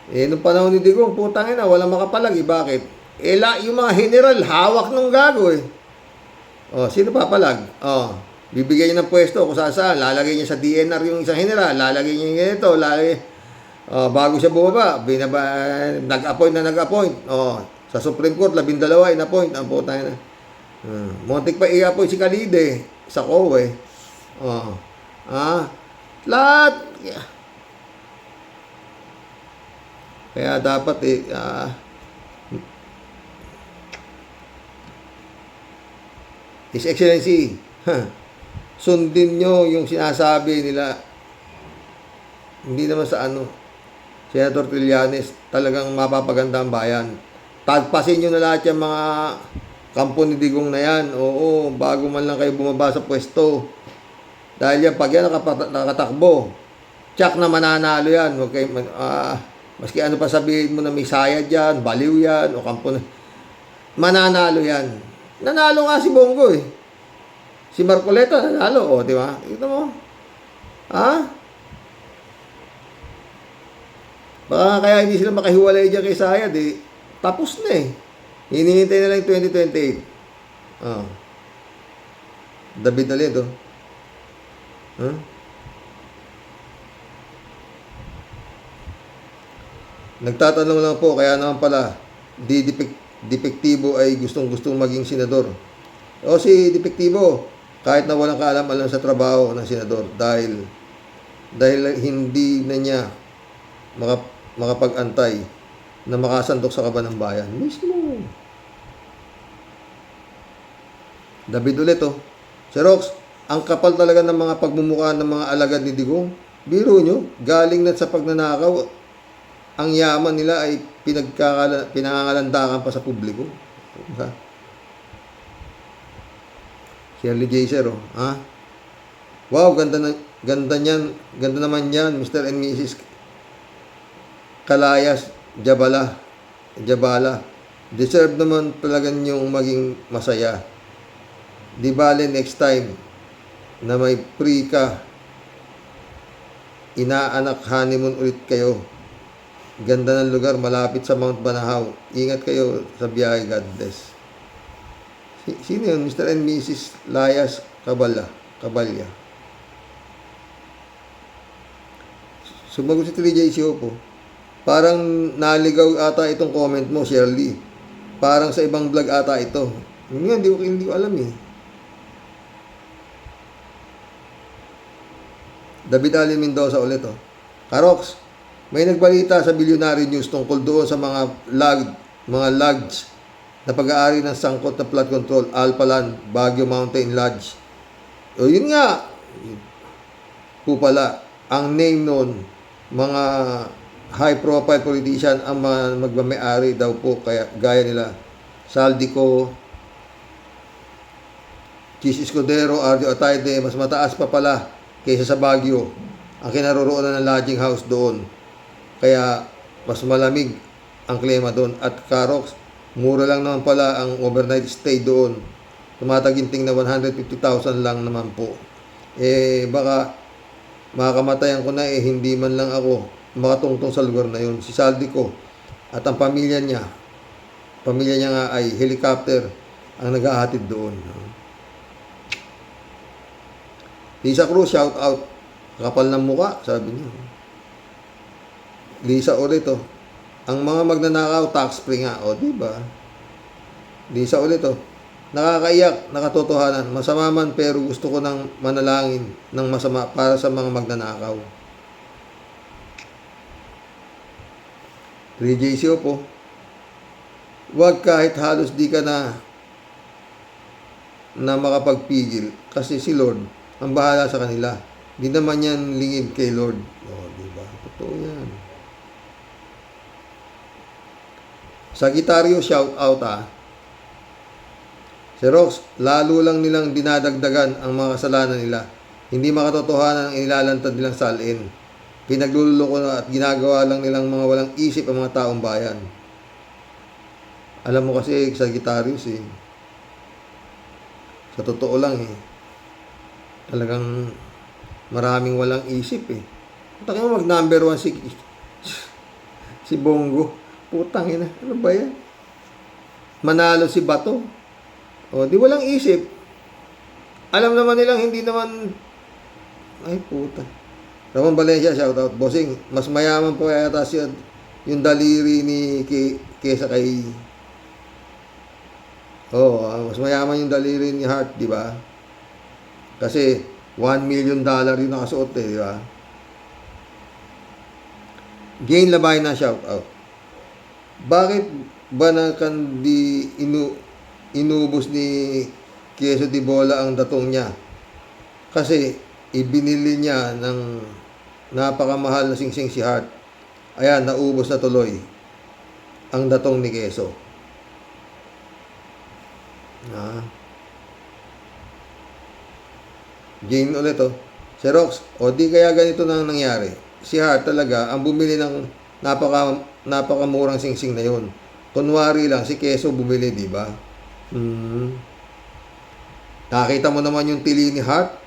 Speaker 1: Nung panahon ni Digong, putang ina, walang makapalag. Bakit? Yung mga general, hawak nung gago eh. Sino papalag? Bibigyan niya ng pwesto kung saan. Lalagay niya sa DNR yung isang general. Lalagay niya yung ganito. Bago siya bumaba, nag-appoint. Sa Supreme Court, 12 in-appoint. Ang putang ina. Muntik pa i-appoint si Kalide sa COE. Lahat. Kaya dapat His Excellency, sundin nyo yung sinasabi nila. Hindi naman sa Senator Trillanes, talagang mapapaganda ang bayan. Tagpasin nyo na lahat yung mga kampo ni Digong na yan. Oo, bago man lang kayo bumaba sa pwesto. Dahil yan, pag yan nakatakbo, tsak na mananalo yan. Huwag kayo, maski ano pa sabihin mo na may saya dyan, baliw yan, o kampo na. Mananalo yan. Nanalo nga si Bongo eh. Si Marcoleta nanalo, di ba? Ito mo. Baka kaya hindi sila makahiwalay dyan kay Sayad eh. Tapos na eh. Hinihintay na lang yung 2028. David Alito. Nagtatanong lang po, kaya naman pala, Depektibo ay gustong-gustong maging senador. Si Depektibo, kahit na walang kaalam-alam sa trabaho ng senador, dahil hindi na niya makapag-antay na makasantok sa kaban ng bayan. Mismo. David ulit Si Rox, ang kapal talaga ng mga pagmumukha ng mga alagad ni Digong. Biro nyo, galing na sa pagnanakaw, ang yaman nila ay pinangangalandakan pa sa publiko. Shirley J. Sir, Wow, ganda niyan. Ganda naman yan, Mr. and Mrs. Kalayas Jabala. Deserve naman talaga niyong maging masaya. Di bale next time na may free ka, inaanak honeymoon ulit kayo. Ganda ng lugar, malapit sa Mount Banahaw. Ingat kayo sa biyahe, God bless. Sino yun? Mr. and Mrs. Layas Cabalya. Sumagot si 3J Siopo. Parang naligaw ata itong comment mo, Shirley. Parang sa ibang vlog ata ito. Hindi ko alam eh. David Ali Mendoza ulit Karox, may nagbalita sa Billionaire News tungkol doon sa mga lodge na pag-aari ng sangkot na flood control, Alpaland, Baguio Mountain Lodge. Yun nga. Pala, ang name noon, mga high-profile politician ang mga magmamay-ari daw po, kaya gaya nila Saldico, Chis Escudero, Arjo Atayde, mas mataas pa pala kaysa sa Baguio ang kinaroroonan ng lodging house doon. Kaya mas malamig ang klima doon. At Karox, mura lang naman pala ang overnight stay doon. tumataginting na 150,000 lang naman po. Baka makakamatayan ko na hindi man lang ako makatungtong sa lugar na yun. Si Saldico at ang pamilya niya nga ay helicopter ang naghahatid doon. Lisa Cruz, shout out. Kapal ng muka, sabi niya. Lisa ulit, oh. Ang mga magnanakaw, tax free nga. O, diba? Lisa ulit, oh. Nakakaiyak, nakatotohanan. Masama man, pero gusto ko nang manalangin ng masama para sa mga magnanakaw. 3JC po. Huwag kahit halos di ka na makapagpigil. Kasi si Lord ang bahala sa kanila. Di naman yan lingid kay Lord. O, diba? Totoo yan. Sagittario, shout out Si Rox, lalo lang nilang dinadagdagan ang mga kasalanan nila. Hindi makatotohanan ang inilalantad nilang salin. Pinagluloko na at ginagawa lang nilang mga walang isip ang mga taong bayan. Alam mo kasi, Sagittarius sa totoo lang talagang maraming walang isip Putang ina, mag number 1 si Bongo. Putang ina, ano ba yan? Manalo si Bato. O, di walang isip. Alam naman nilang hindi naman... Ay, puta. Ramon Valencia, shout out. Bossing, mas mayaman po yata siya yung daliri ni kesa kay... mas mayaman yung daliri ni Hart, di ba? Kasi $1 million yung nakasuot di ba? Gain Labay na shout out. Bakit ba kandi inubos ni Quezon de Bola ang datong niya? Kasi ibinili niya ng napakamahal na singsing si Hart. Ayan, naubos na tuloy ang datong ni Quezon. Gain ulit Si Rox, di kaya ganito nang nangyari. Si Hart talaga ang bumili ng napakamurang singsing na yun. Kunwari lang, si Quezon bumili, di ba? Nakita mo naman yung tili ni Hart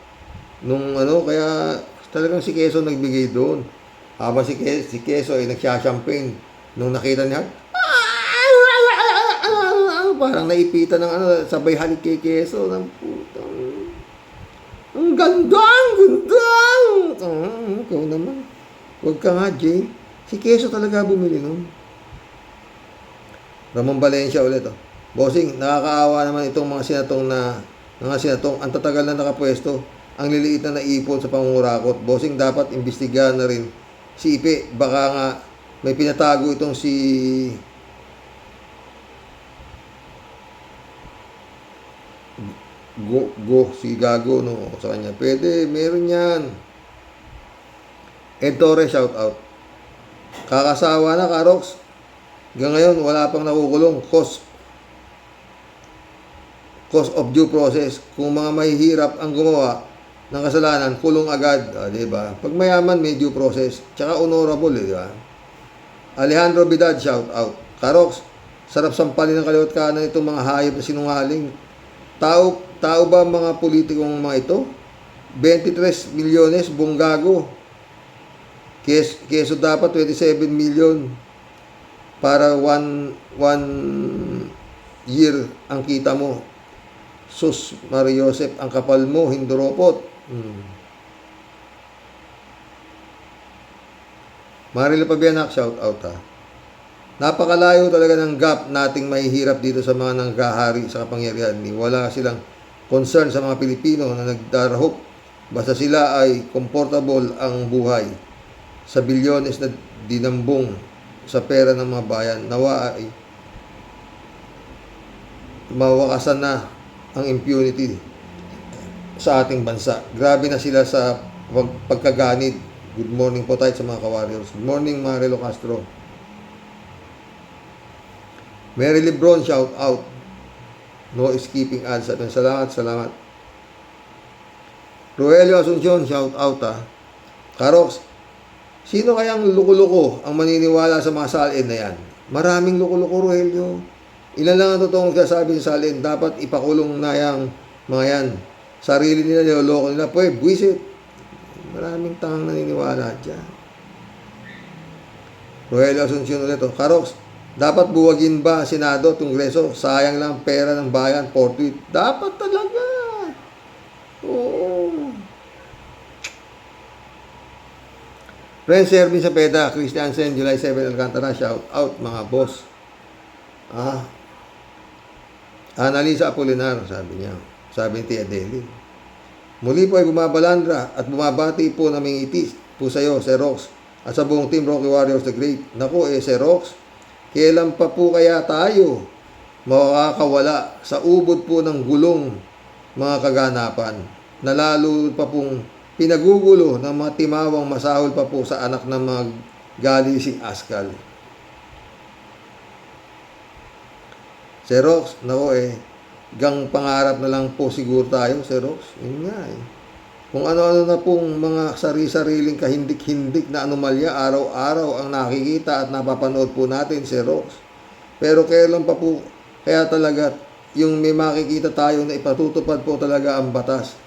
Speaker 1: nung kaya talagang si Quezon nagbigay doon. Habang si Quezon ay nagsya-champagne nung nakita ni Hart. Parang naipitan ng sabay halik kay Quezon ng putang. Ang ganda! Ikaw naman. Huwag ka nga, Jay. Si Quezon talaga bumili nun. Ramon Valencia ulit, Bossing, nakakaawa naman itong mga senatong ang tatagal na nakapwesto, ang liliit na naipon sa pangungurakot. Bossing, dapat imbestigahan na rin si Ipe. Baka nga may pinatago itong si si Gago sa kanya. Pwede, meron yan. Ed Torres, shout out. Kakasawa na, Karox. Hanggang ngayon, wala pang nakukulong. Cost of due process. Kung mga mahihirap ang gumawa ng kasalanan, kulong agad. Diba? Pag mayaman, may due process. Tsaka honorable, diba? Alejandro Bidad, shout out. Karox, sarap sampalin ng kaliwat kanan itong mga hayop na sinungaling. Tao ba mga politikong mga ito? 23 milyones, buong gago. Keso dapat 27 million para one year ang kita mo. Sus, Mario Joseph, ang kapal mo, hinduropot. Marila Pabianak, shout out Napakalayo talaga ng gap nating mahihirap dito sa mga nanggahari sa kapangyarihan. Wala silang concern sa mga Pilipino na nagdarahop. Basta sila ay comfortable ang buhay sa bilyones na dinambong sa pera ng mga bayan. Nawa ay mawakasan na ang impunity sa ating bansa. Grabe na sila sa pagkaganid. Good morning po tayo sa mga ka-warriors. Good morning, Marilo Castro. Mary Lebron, shout out. No skipping ads. Salamat. Rogelio Asuncion, shout out Karox, sino kayang luko-luko ang maniniwala sa mga salin na yan? Maraming luko-luko, Rogelio. Ilan lang ang totoong sasabi sa salin, dapat ipakulong na yung mga yan. Sarili nila, niloloko nila, pwede, buwisit. Maraming tangang naniniwala dyan. Rogelio Asuncion ulit, Karoks, dapat buwagin ba Senado, Kongreso? Sayang lang pera ng bayan, fortuit. Dapat talaga. Oo. Friends, Erwin Sapeda, Christiansen, July 7, Alcantara, shout out mga boss. Annalisa Apolinar, sabi niya. Sabi ni Tia Deli. Muli po ay bumabalandra at bumabati po naming itis po sa iyo, Sir Rox, at sa buong team Rocky Warriors the Great. Naku Sir Rox, kailan pa po kaya tayo makakawala sa ubod po ng gulong mga kaganapan na lalo pa pong pinagugulo ng mga timawang masahol pa po sa anak ng mga galising askal. Sir Rox, nako gang pangarap na lang po siguro tayo, Sir Rox. Yun nga Kung ano-ano na pong mga sari-sariling kahindik-hindik na anomalya araw-araw ang nakikita at napapanood po natin, Sir Rox. Pero kailan pa po, kaya talaga yung may makikita tayo na ipatutupad po talaga ang batas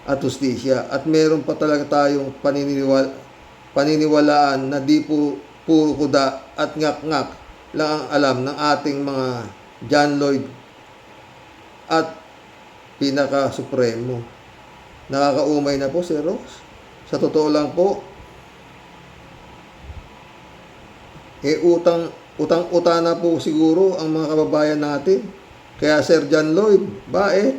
Speaker 1: at justisya. At meron pa talaga tayong paniniwalaan na di po puro kuda at ngak-ngak lang ang alam ng ating mga John Lloyd at pinaka-supremo. Nakakaumay na po, Sir Rox. Sa totoo lang po, utang-uta na po siguro ang mga kababayan natin. Kaya Sir John Lloyd,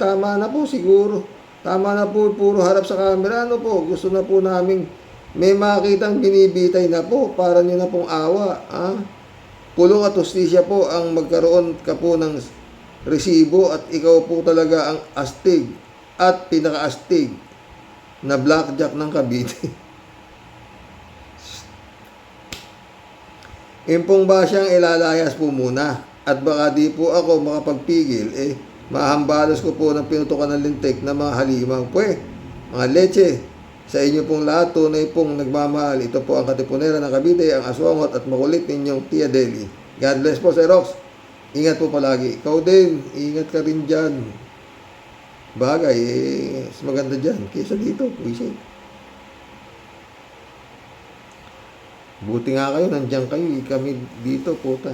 Speaker 1: tama na po siguro. Tama na po, puro harap sa camera. Ano po, gusto na po namin may makitang binibitay na po para nyo na pong awa. Kulong at justisya po ang magkaroon ka po ng resibo at ikaw po talaga ang astig at pinaka-astig na blackjack ng Cavite. Impong ba siyang ilalayas po muna at baka di po ako makapagpigil mahambalos ko po ng pinutukan ng lintik na mga halimaw. Mga leche, sa inyo pong lahat, tunay pong nagmamahal. Ito po ang katipunera ng Cavite, ang aswangot at makulit ninyong Tia Deli. God bless po, Sir Rox. Ingat po palagi. Ikaw din, ingat ka rin dyan. Bagay, mas maganda dyan kaysa dito, puwisin. Buti nga kayo, nandiyan kayo, kami dito, puta.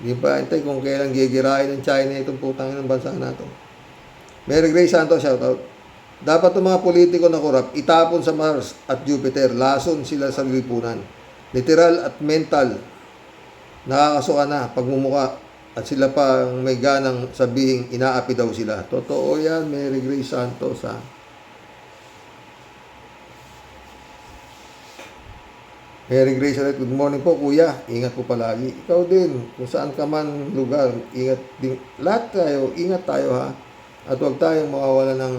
Speaker 1: Hindi pa antay kung kailan gigirahin ng China itong putang ng bansa natin. Mary Grace Santos, shoutout. Dapat ang mga politiko na korap, itapon sa Mars at Jupiter, lason sila sa lipunan. Literal at mental, nakakasuka na, pagmumuka, at sila pa ang may ganang sabihing inaapi daw sila. Totoo yan, Mary Grace Santos, Mary Grace ulit, good morning po, kuya. Ingat po palagi. Ikaw din, kung saan ka man lugar, ingat din. Lahat tayo, ingat tayo At huwag tayong mawawala ng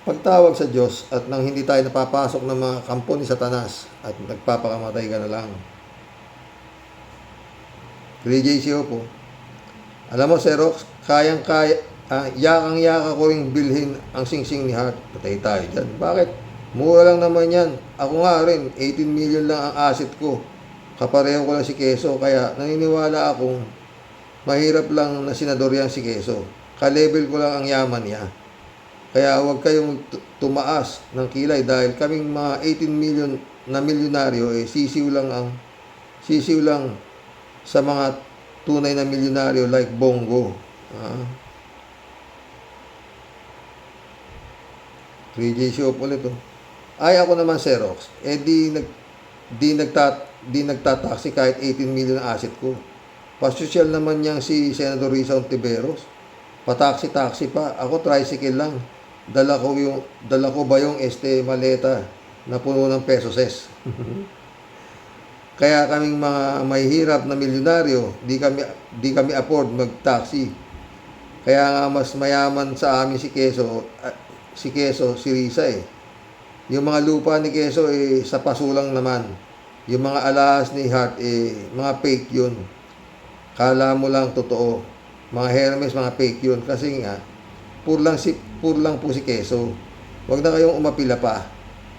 Speaker 1: pagtawag sa Diyos at nang hindi tayo napapasok ng mga kampo ni Satanas at nagpapakamatay ka na lang. 3JCO po. Alam mo, Sir Rox, kayang-kaya, yakang-yaka ko ring bilhin ang singsing ni Hart. Patay tayo dyan. Bakit? Mura lang naman yan. Ako nga rin, 18 million lang ang asset ko. Kapareho ko lang si Quezon, kaya naniniwala akong mahirap lang na senador yan si Quezon. Ka-level ko lang ang yaman niya. Kaya huwag kayong tumaas ng kilay dahil kaming mga 18 million na milyonaryo, sisiw lang sa mga tunay na milyonaryo like Bongo. 3J show ulit Ay ako naman, Sir Rox, di nagtataksi kahit 18 million ang asset ko. Pasosyal naman niyang si Senador Risa Ontiveros. Pataksi-taksi pa. Ako tricycle lang. Dala ko ba yung maleta na puno ng pesos. Kaya kaming mga mahihirap na milyonaryo, di kami afford mag-taxi. Kaya nga mas mayaman sa amin si Quezon, si Risa Yung mga lupa ni Quezon sa pasulang naman. Yung mga alahas ni Hart mga fake yun. Kala mo lang totoo. Mga Hermes, mga fake yun. Kasi nga, pur lang po si Quezon. Huwag na kayong umapila pa.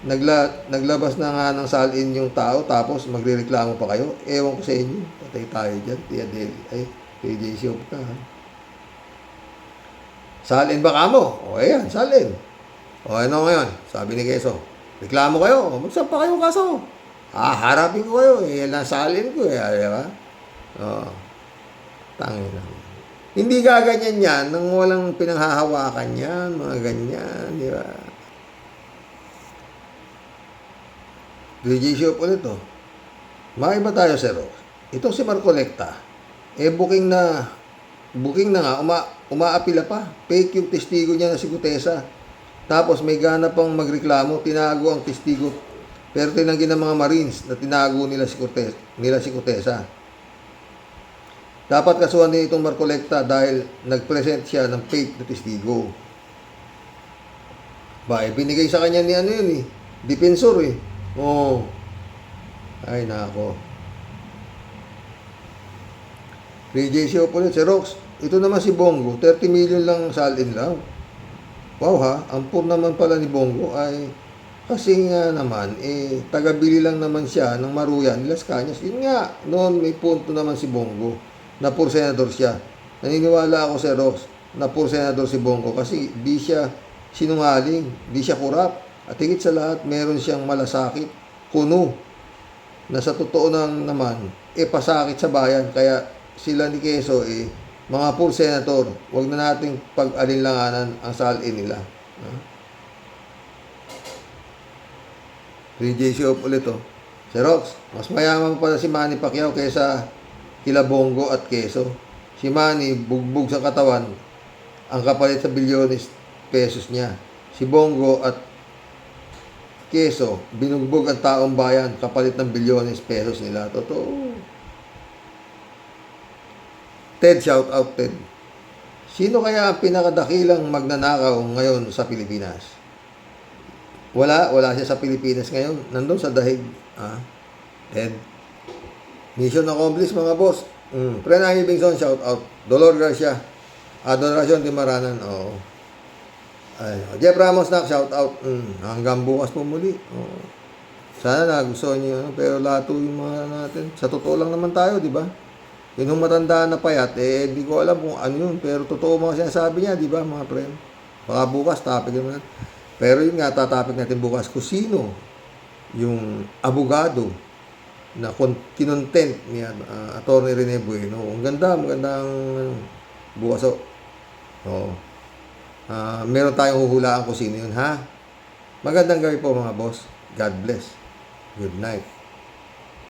Speaker 1: naglabas na nga ng salin yung tao, tapos magrereklamo pa kayo. Ewan ko sa inyo. Patay tayo dyan. Tia Del. Ay, PJ Shop ka. Ha? Salin ba kamo? O, ayan, salin. O, ano ngayon? Sabi ni Quezon, reklamo kayo. Magsampa kayong kaso. Harapin ko kayo. Yan lang salin ko. Di ba? O, tangin na. Hindi gaganyan yan nang walang pinanghahawakan yan. Mga ganyan. Di ba? PJ Shop ulit to. Maiba tayo, Sir. Ito si Marcolecta. Booking na nga, umaapila pa. Fake yung testigo niya na si Gutesa. Tapos may gana pang magreklamo, tinago ang testigo. Pero tinanggi ng mga Marines na tinago nila si Gutesa. Dapat kasuhan din itong Marcolecta dahil nag-present siya ng fake na testigo. Binigay sa kanya ni ano yun Depensor Oh. Ay, nako. PJ Shop ulit, si Rox. Ito naman si Bongo, 30 million lang salin lang. Wow ha, ang poor naman pala ni Bongo ay kasi nga naman, taga-bili lang naman siya ng Maruyan, Las Cañas. Yun nga, noon may punto naman si Bongo na poor senador siya. Naniniwala ako si Rox na poor senador si Bongo kasi di siya sinungaling, di siya kurap. At higit sa lahat, meron siyang malasakit, kuno, na sa totoo naman, pasakit sa bayan. Kaya sila ni Quezon, mga poor senator, wag na nating pag-alinlanganan ang salin nila. PJ Shop ulit Si Rox, mas mayaman pa si Manny Pacquiao kaysa kila Bongo at Quezon. Si Manny, bugbog sa katawan, ang kapalit sa bilyones pesos niya. Si Bongo at Quezon, binugbog ang taong bayan, kapalit ng bilyones pesos nila. Totoo. Ted, shout out Ted. Sino kaya ang pinakadakilang magnanakaw ngayon sa Pilipinas? Wala siya sa Pilipinas ngayon. Nandun sa dahig. Ted. Mission accomplished mga boss. Prenay Bingson, shout out. Dolor Garcia. Adoracion de Maranan. Oo. Ay, Jeff Ramos na, shout out. Hanggang bukas po muli. Sana nagustuhan niyo, pero lato yung mga natin. Sa totoo lang naman tayo, di ba? Yung matanda na payat, di ko alam kung ano yun. Pero totoo mga sinasabi niya, di ba, mga friend? Baka bukas, topic naman. Pero yun nga, tatapik natin bukas kung sino yung abogado na kinontent ni Atty. Rene Bueno. Ang magandang bukas. Meron tayong huhulaan kung sino yun, ha? Magandang gabi po mga boss. God bless. Good night.